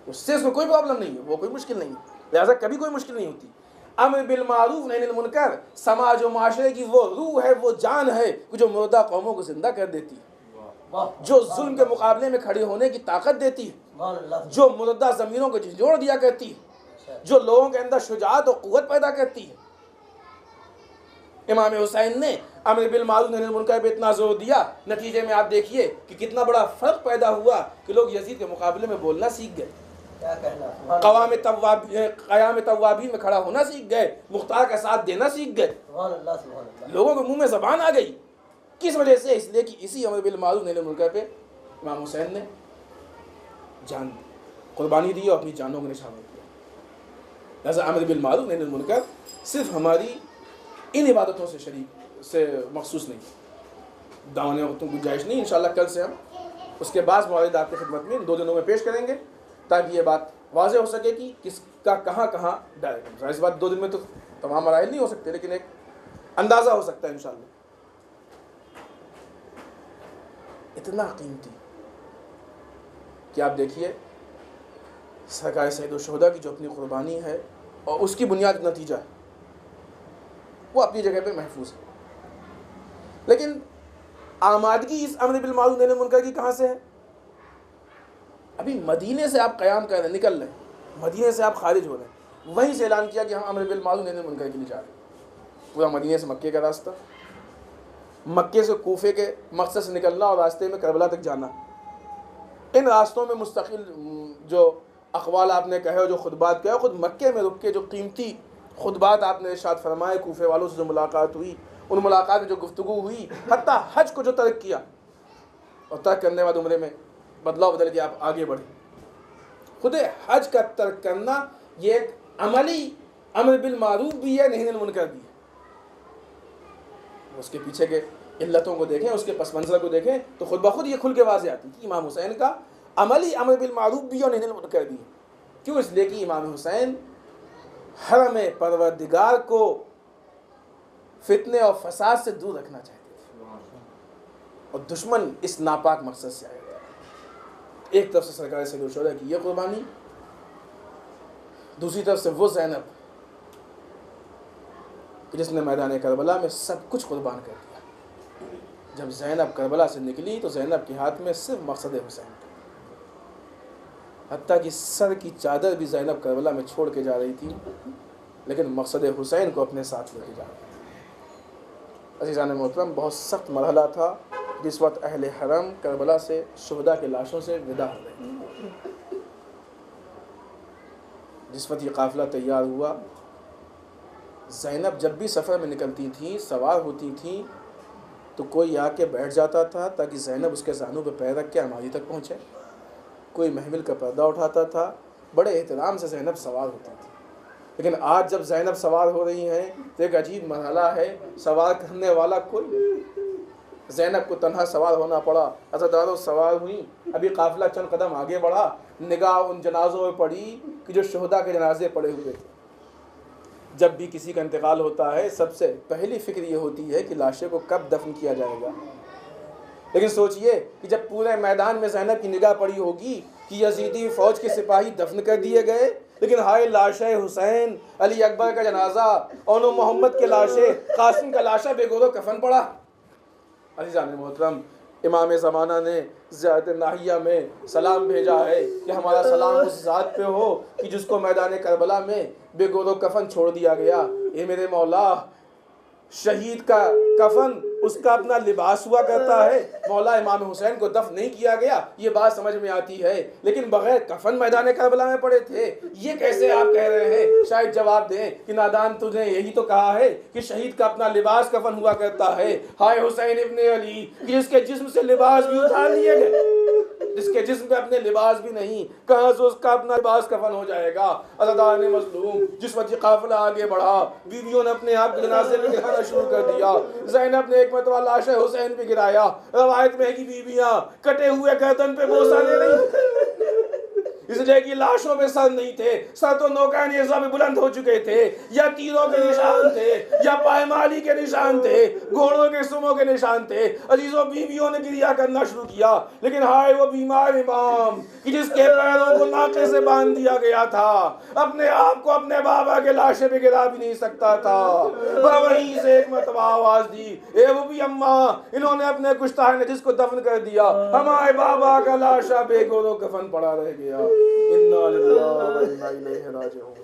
اس سے اس کو کوئی پرابلم نہیں ہے، وہ کوئی مشکل نہیں ہے. لہٰذا کبھی کوئی مشکل نہیں ہوتی. امر بالمعروف نہی عن المنکر سماج و معاشرے کی وہ روح ہے، وہ جان ہے کہ جو مردہ قوموں کو زندہ کر دیتی ہے، جو ظلم کے مقابلے میں کھڑے ہونے کی طاقت دیتی ہے، جو مردہ زمینوں کو جھنجھوڑ دیا کرتی ہے، جو لوگوں کے اندر شجاعت و قوت پیدا کرتی ہے. امام حسین نے امر بالمعروف نہی عن المنکر پہ اتنا زور دیا، نتیجے میں آپ دیکھیے کہ کتنا بڑا فرق پیدا ہوا کہ لوگ یزید کے مقابلے میں بولنا سیکھ گئے، قیام توابین میں کھڑا ہونا سیکھ گئے، مختار کا ساتھ دینا سیکھ گئے. لوگوں کے منہ میں زبان آ گئی. کس وجہ سے؟ اس لیے کہ اسی امر بالمعروف نہی عن المنکر پہ امام حسین نے جان قربانی دی اور اپنی جانوں کو نشانہ کیا. لہٰذا امر بالمعروف نہی عن المنکر صرف ہماری ان عبادتوں سے شریک سے مخصوص نہیں. دعوانے وقتوں کی گنجائش نہیں. انشاءاللہ کل سے ہم اس کے بعد موارد آپ کی خدمت میں ان 2 دنوں میں پیش کریں گے تاکہ یہ بات واضح ہو سکے کہ کس کا کہاں کہاں ڈائریکٹ. اس بات 2 دن میں تو تمام مراحل نہیں ہو سکتے، لیکن ایک اندازہ ہو سکتا ہے انشاءاللہ. اتنا قیمتی کہ آپ دیکھیے سرکار سید الشہداء کی جو اپنی قربانی ہے اور اس کی بنیاد نتیجہ ہے، وہ اپنی جگہ پہ محفوظ ہے. لیکن آمادگی اس امر بالمعروف نہی عن المنکر کی کہاں سے ہے؟ ابھی مدینے سے آپ قیام کر رہے ہیں، نکل رہے ہیں، مدینے سے آپ خارج ہو رہے ہیں، وہیں سے اعلان کیا کہ ہم امر بالمعروف نہی عن المنکر کے لیے جا رہے ہیں. پورا مدینے سے مکے کا راستہ، مکے سے کوفے کے مقصد سے نکلنا اور راستے میں کربلا تک جانا. ان راستوں میں مستقل جو اقوال آپ نے کہے اور جو خطبات کہے، خود مکے میں رک کے جو قیمتی خطبات آپ نے ارشاد فرمائے، کوفے والوں سے جو ملاقات ہوئی، ان ملاقات میں جو گفتگو ہوئی، حتیٰ حج کو جو ترک کیا اور ترک کرنے بعد عمرے میں بدلاؤ بدل کے آپ آگے بڑھے. خود حج کا ترک کرنا یہ ایک عملی امر بالمعروف بھی ہے، نہی عن المنکر بھی ہے. اس کے پیچھے کے علتوں کو دیکھیں، اس کے پس منظر کو دیکھیں تو خود بخود یہ کھل کے واضح آتی کہ امام حسین کا عملی امر بالمعروف بھی اور نہی عن المنکر بھی ہے. کیوں؟ اس لیے کہ امام حسین حرم پروردگار کو فتنے اور فساد سے دور رکھنا چاہتے تھے. اور دشمن اس ناپاک مقصد سے آیا تھا. ایک طرف سے سرکار سید الشہداء کی یہ قربانی، دوسری طرف سے وہ زینب جس نے میدان کربلا میں سب کچھ قربان کر دیا. جب زینب کربلا سے نکلی تو زینب کے ہاتھ میں صرف مقصد حسین تھا، حتیٰ کہ سر کی چادر بھی زینب کربلا میں چھوڑ کے جا رہی تھی، لیکن مقصد حسین کو اپنے ساتھ لے کے جا رہی تھی. عزیزان محترم، بہت سخت مرحلہ تھا جس وقت اہل حرم کربلا سے شہداء کے لاشوں سے ودا ہو گئے. جس وقت یہ قافلہ تیار ہوا، زینب جب بھی سفر میں نکلتی تھیں، سوار ہوتی تھیں، تو کوئی آ کے بیٹھ جاتا تھا تاکہ زینب اس کے زانوں پہ پیر رکھ کے ہماری تک پہنچے. کوئی محمل کا پردہ اٹھاتا تھا، بڑے احترام سے زینب سوار ہوتی تھی. لیکن آج جب زینب سوار ہو رہی ہیں تو ایک عجیب مرحلہ ہے، سوار کرنے والا کوئی نہیں. زینب کو تنہا سوار ہونا پڑا. عزادارو سوار ہوئی، ابھی قافلہ چند قدم آگے بڑھا، نگاہ ان جنازوں میں پڑی کہ جو شہداء کے جنازے پڑے ہوئے تھے. جب بھی کسی کا انتقال ہوتا ہے سب سے پہلی فکر یہ ہوتی ہے کہ لاشے کو کب دفن کیا جائے گا. لیکن سوچئے کہ جب پورے میدان میں زینب کی نگاہ پڑی ہوگی کہ یزیدی فوج کے سپاہی دفن کر دیے گئے، لیکن ہائے لاشے حسین، علی اکبر کا جنازہ، اونو محمد کے لاشے، قاسم کا لاشا بے گور و کفن پڑا. عزیزان محترم، امام زمانہ نے زیارت ناحیہ میں سلام بھیجا ہے کہ ہمارا سلام اس ذات پہ ہو کہ جس کو میدان کربلا میں بے گور و کفن چھوڑ دیا گیا. اے میرے مولا، شہید کا کفن اس کا اپنا لباس ہوا کرتا ہے، مولا امام حسین کو دفن نہیں کیا گیا، یہ بات سمجھ میں آتی ہے، لیکن بغیر کفن میدان کربلا میں پڑے تھے، یہ کیسے آپ کہہ رہے ہیں؟ شاید جواب دیں کہ نادان، تجھے یہی تو کہا ہے کہ شہید کا اپنا لباس کفن ہوا کرتا ہے. ہائے حسین ابن علی، جس کے جسم سے لباس بھی اٹھا لیے گئے، جس کے جسم پہ اپنے لباس بھی نہیں، کہاں سے اس کا اپنا لباس کفن ہو جائے گا؟ عزادار مظلوم، جس وقت یہ قافلہ آگے بڑھا، بیویوں نے اپنے آپ کے جنازے پہ گرانا شروع کر دیا. زینب نے ایک مرتبہ لاش حسین پہ گرایا. روایت میں ہے کہ بیویاں کٹے ہوئے گردن پہ بوسہ لے رہی، اس لیے کہ لاشوں پہ سر نہیں تھے، سر تو نوکان اعضاء میں بلند ہو چکے تھے، یا تیروں کے نشان تھے، یا پائمالی کے نشان تھے، گھوڑوں کے سموں کے نشان تھے. عزیزوں، بیویوں نے گریا کرنا شروع کیا. لیکن ہائے وہ بیمار امام کہ جس کے پیروں کو ناقے سے باندھ دیا گیا تھا، اپنے آپ کو اپنے بابا کے لاشے پہ گرا بھی نہیں سکتا تھا. وہیں سے ایک مرتبہ آواز دی، اے وہ بھی اماں، انہوں نے اپنے کشتہ نجس کو دفن کر دیا، ہمارے بابا کا لاشا بے گور و کفن پڑا رہ گیا. اِنَّا لِلَّهِ وَإِنَّا إِلَيْهِ رَاجِعُونَ.